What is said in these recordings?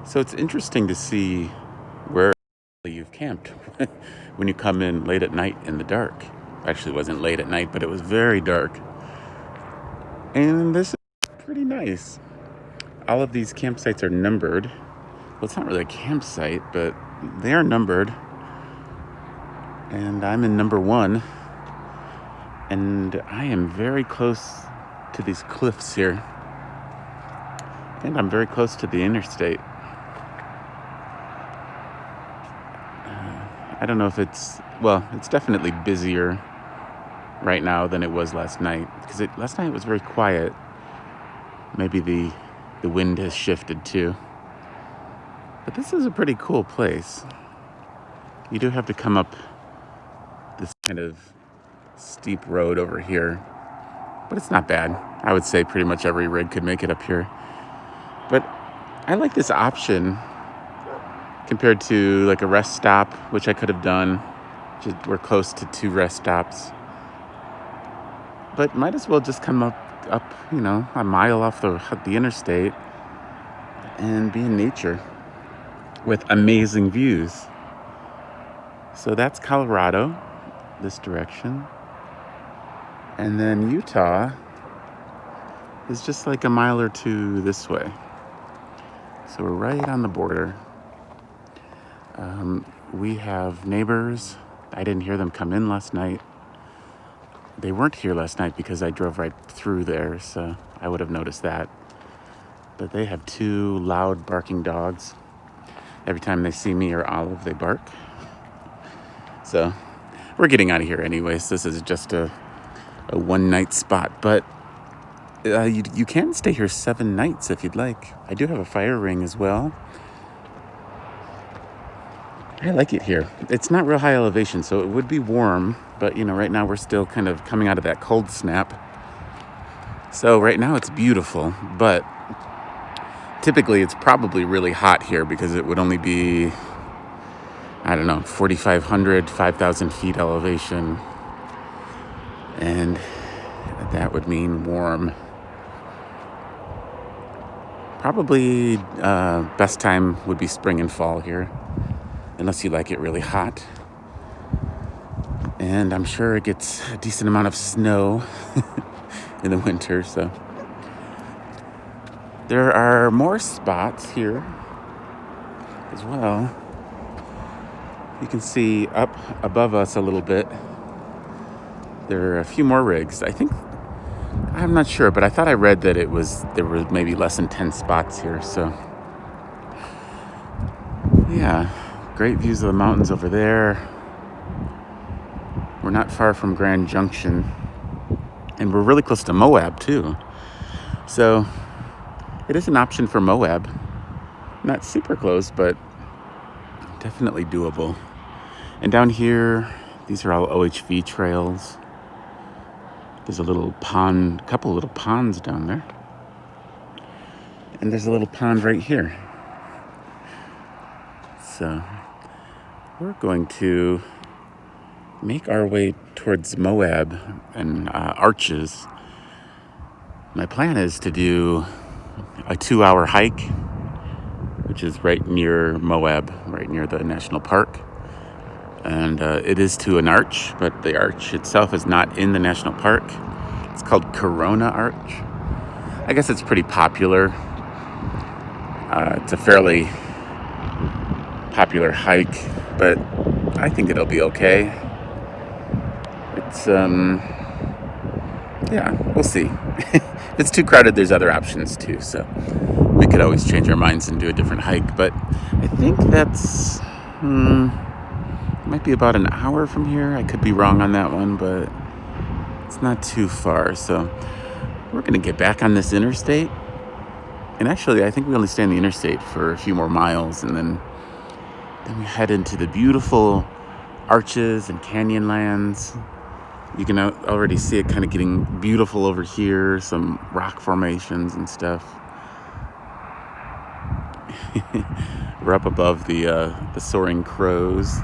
So it's interesting to see where you've camped when you come in late at night in the dark. Actually, it wasn't late at night, but it was very dark. And this is pretty nice. All of these campsites are numbered. Well, it's not really a campsite, but they are numbered. And I'm in number 1. And I am very close to these cliffs here. And I'm very close to the interstate. I don't know if it's definitely busier right now than it was last night. Because last night was very quiet. Maybe the wind has shifted too. But this is a pretty cool place. You do have to come up this kind of steep road over here. But it's not bad. I would say pretty much every rig could make it up here. But I like this option compared to like a rest stop, which I could have done. We're close to 2 rest stops. But might as well just come up a mile off the interstate and be in nature with amazing views. So that's Colorado, this direction. And then Utah is just like a mile or 2 this way. So we're right on the border. We have neighbors. I didn't hear them come in last night. They weren't here last night because I drove right through there, so I would have noticed that. But they have 2 loud barking dogs. Every time they see me or Olive, they bark. So we're getting out of here anyways. This is just a one-night spot. But you can stay here 7 nights if you'd like. I do have a fire ring as well. I like it here. It's not real high elevation, so it would be warm. But, right now we're still kind of coming out of that cold snap. So right now it's beautiful. But typically it's probably really hot here because it would only be, 4,500, 5,000 feet elevation. And that would mean warm. Probably best time would be spring and fall here, unless you like it really hot. And I'm sure it gets a decent amount of snow in the winter, so. There are more spots here as well. You can see up above us a little bit. There are a few more rigs. I'm not sure, but I thought I read that there were maybe less than 10 spots here, so. Yeah, great views of the mountains over there. We're not far from Grand Junction, and we're really close to Moab too. So it is an option for Moab. Not super close, but definitely doable. And down here, these are all OHV trails. There's a little pond, couple little ponds down there. And there's a little pond right here. So we're going to make our way towards Moab and Arches. My plan is to do a 2-hour hike, which is right near Moab, right near the national park. And it is to an arch, but the arch itself is not in the national park. It's called Corona Arch. I guess it's pretty popular. It's a fairly popular hike, but I think it'll be okay. It's, we'll see. If it's too crowded, there's other options too, so we could always change our minds and do a different hike. But I think that's might be about an hour from here. I could be wrong on that one, but it's not too far. So we're going to get back on this interstate. And actually, I think we only stay on the interstate for a few more miles, and then we head into the beautiful arches and canyon lands. You can already see it kind of getting beautiful over here, some rock formations and stuff. We're up above the soaring crows.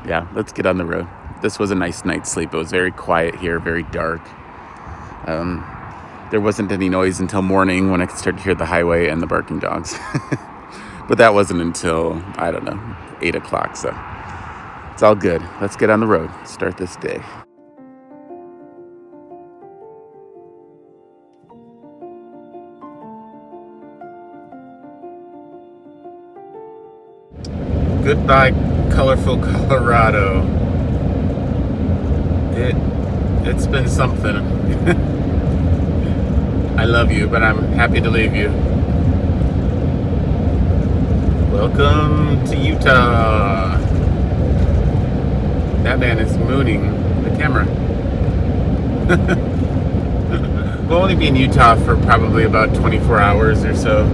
Yeah, let's get on the road. This was a nice night's sleep. It was very quiet here, very dark. there wasn't any noise until morning when I could start to hear the highway and the barking dogs. But that wasn't until, I don't know, 8 o'clock. So it's all good. Let's get on the road. Start this day. Goodbye, colorful Colorado. It's been something. I love you, but I'm happy to leave you. Welcome to Utah. That man is mooning the camera. We'll only be in Utah for probably about 24 hours or so.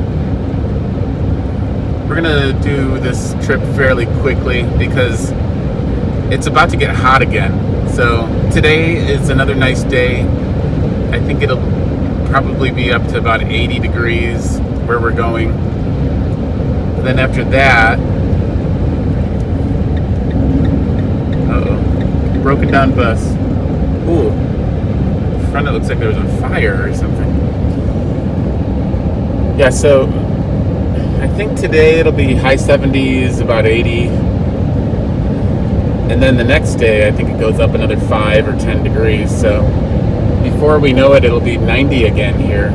We're gonna do this trip fairly quickly because it's about to get hot again. So today is another nice day. I think it'll probably be up to about 80 degrees where we're going. Then after that, broken down bus. Ooh, front it looks like there was a fire or something. Yeah, so I think today it'll be high 70s, about 80. And then the next day, I think it goes up another 5 or 10 degrees. So before we know it, it'll be 90 again here,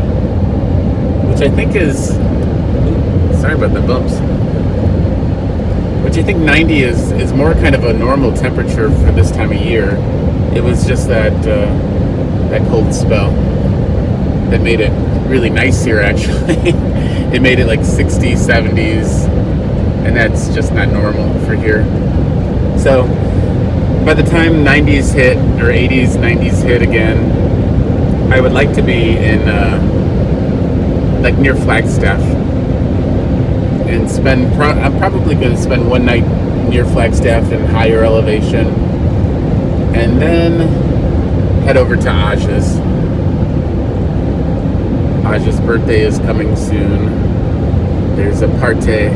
which I think is, sorry about the bumps, which I think 90 is more kind of a normal temperature for this time of year. It was just that cold spell that made it really nice here, actually. It made it like 60s, 70s, and that's just not normal for here. So by the time 90s hit, or 80s, 90s hit again, I would like to be in like near Flagstaff and I'm probably going to spend one night near Flagstaff in higher elevation and then head over to Aja's. Aja's birthday is coming soon. There's a party.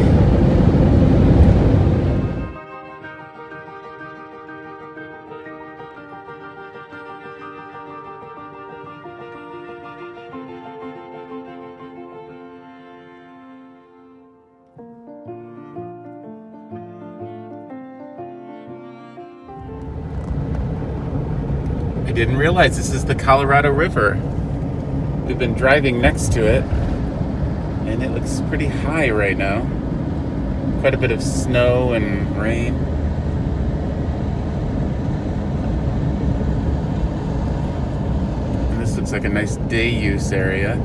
I didn't realize this is the Colorado River. We've been driving next to it, and it looks pretty high right now. Quite a bit of snow and rain. And this looks like a nice day use area.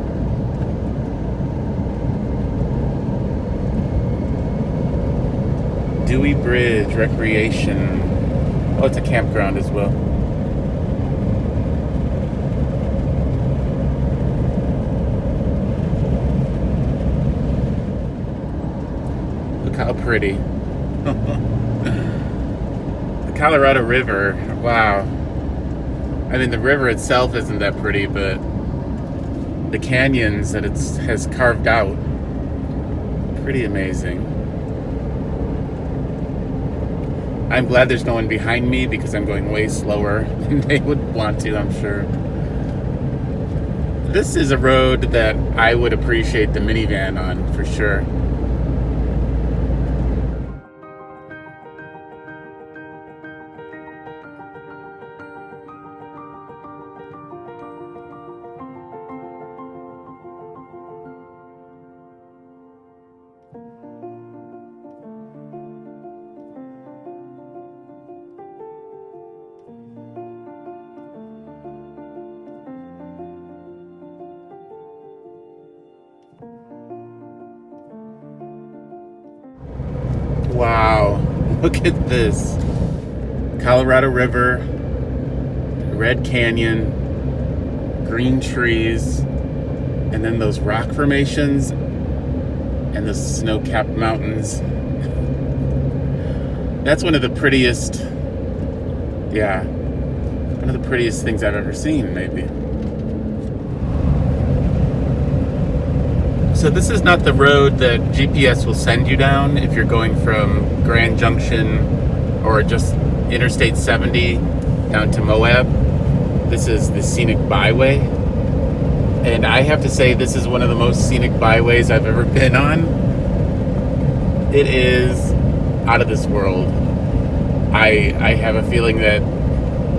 Dewey Bridge Recreation. Oh, it's a campground as well. Look how pretty. The Colorado River, wow. I mean, the river itself isn't that pretty, but the canyons that it has carved out, pretty amazing. I'm glad there's no one behind me because I'm going way slower than they would want to, I'm sure. This is a road that I would appreciate the minivan on, for sure. Wow, look at this. Colorado River, Red Canyon, green trees, and then those rock formations and the snow-capped mountains. That's one of the prettiest, yeah, one of the prettiest things I've ever seen, maybe. So this is not the road that GPS will send you down if you're going from Grand Junction or just Interstate 70 down to Moab. This is the Scenic Byway. And I have to say, this is one of the most scenic byways I've ever been on. It is out of this world. I have a feeling that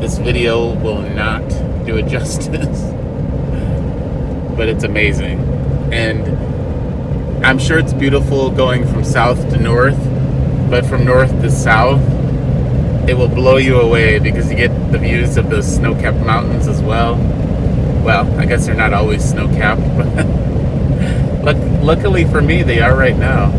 this video will not do it justice, but it's amazing. And I'm sure it's beautiful going from south to north, but from north to south, it will blow you away because you get the views of the snow-capped mountains as well. Well, I guess they're not always snow-capped, but luckily for me, they are right now.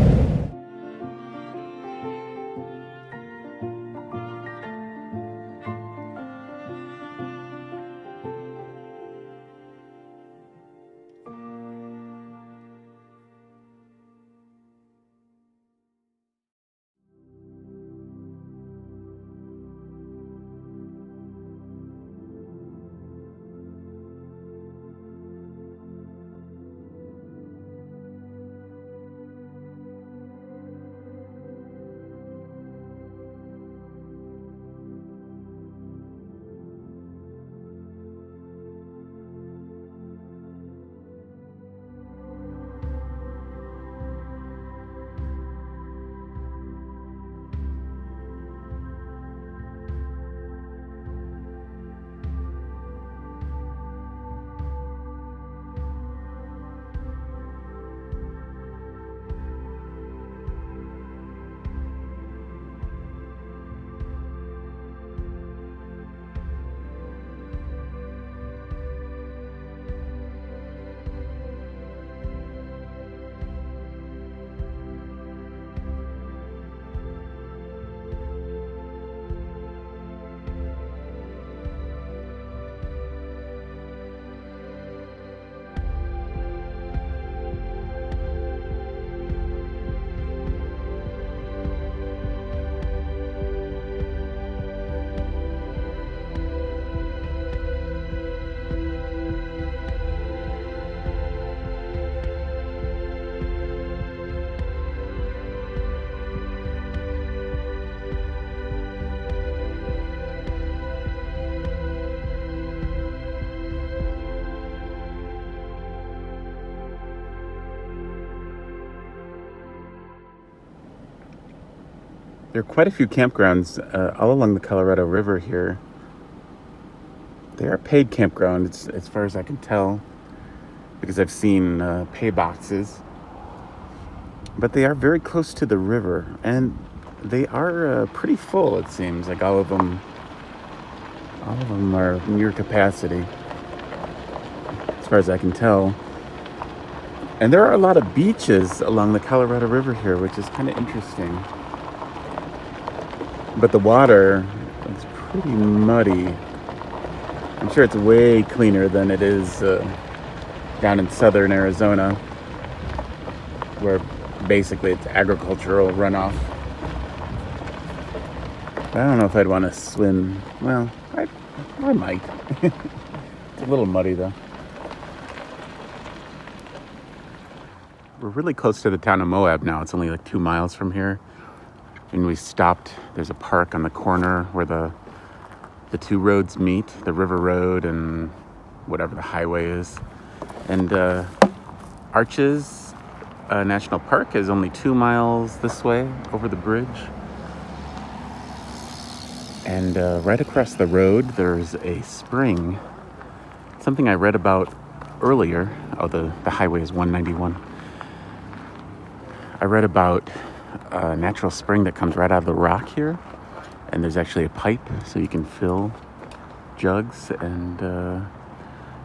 There are quite a few campgrounds all along the Colorado River here. They are paid campgrounds, as far as I can tell, because I've seen pay boxes. But they are very close to the river, and they are pretty full, it seems. Like all of them are near capacity, as far as I can tell. And there are a lot of beaches along the Colorado River here, which is kind of interesting. But the water is pretty muddy. I'm sure it's way cleaner than it is down in southern Arizona, where basically it's agricultural runoff. I don't know if I'd want to swim. Well, I might. It's a little muddy though. We're really close to the town of Moab now. It's only like 2 miles from here. And we stopped. There's a park on the corner where the two roads meet, the river road and whatever the highway is. And Arches National Park is only 2 miles this way over the bridge. And right across the road, there's a spring. Something I read about earlier. Oh, the highway is 191. I read about a natural spring that comes right out of the rock here, and there's actually a pipe so you can fill jugs, and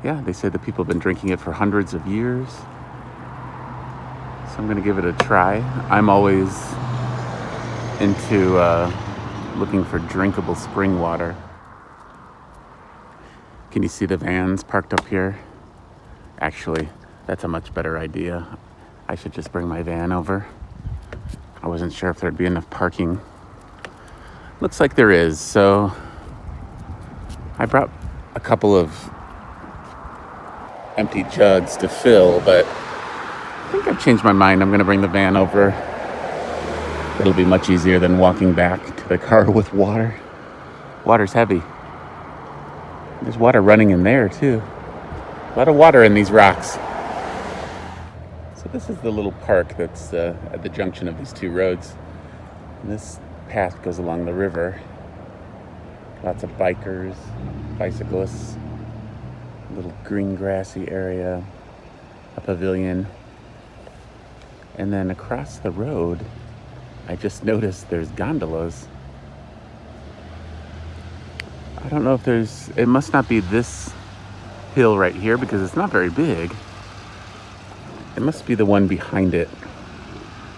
yeah, they say that people have been drinking it for hundreds of years, so I'm gonna give it a try. I'm always into looking for drinkable spring water. Can you see the vans parked up here? Actually, that's a much better idea. I should just bring my van over. I wasn't sure if there'd be enough parking. Looks like there is, so I brought a couple of empty jugs to fill, but I think I've changed my mind. I'm gonna bring the van over. It'll be much easier than walking back to the car with water. Water's heavy. There's water running in there too. A lot of water in these rocks. So this is the little park that's at the junction of these two roads. And this path goes along the river. Lots of bikers, bicyclists, a little green grassy area, a pavilion. And then across the road, I just noticed there's gondolas. I don't know if it must not be this hill right here because it's not very big. It must be the one behind it,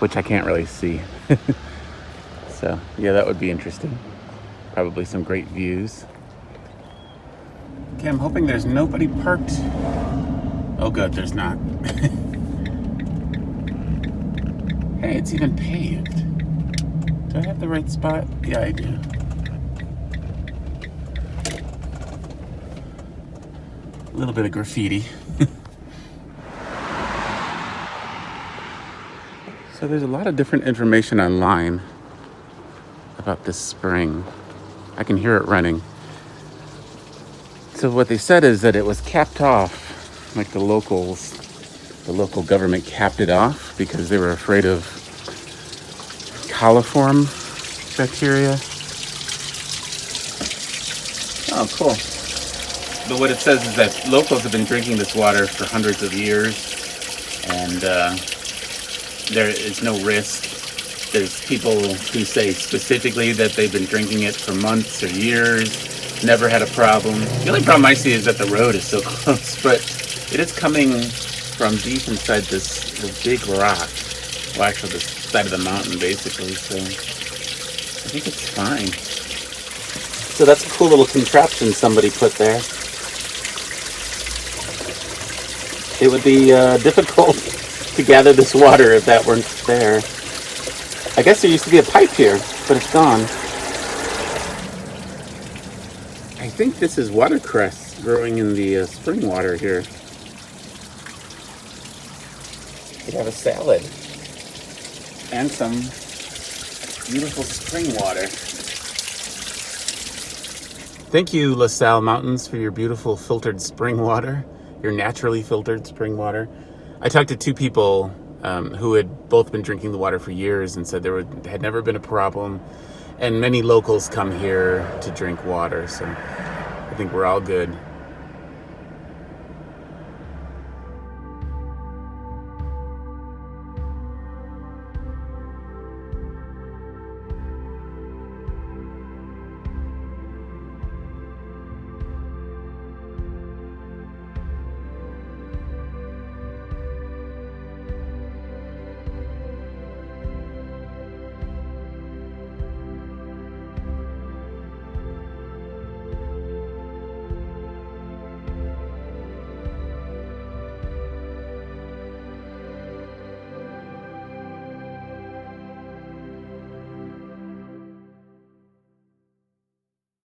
which I can't really see. So, yeah, that would be interesting. Probably some great views. Okay, I'm hoping there's nobody parked. Oh, good, there's not. Hey, it's even paved. Do I have the right spot? Yeah, I do. A little bit of graffiti. So there's a lot of different information online about this spring. I can hear it running. So what they said is that it was capped off, like the local government capped it off because they were afraid of coliform bacteria. Oh, cool. But what it says is that locals have been drinking this water for hundreds of years, and there is no risk. There's people who say specifically that they've been drinking it for months or years, never had a problem. The only problem I see is that the road is so close, but it is coming from deep inside this big rock. Well, actually, the side of the mountain, basically, so I think it's fine. So that's a cool little contraption somebody put there. It would be difficult to gather this water if that weren't there. I guess there used to be a pipe here, but it's gone. I think this is watercress growing in the spring water here. Could have a salad and some beautiful spring water. Thank you, LaSalle Mountains, for your beautiful filtered spring water, your naturally filtered spring water. I talked to two people who had both been drinking the water for years and said had never been a problem. And many locals come here to drink water, so I think we're all good.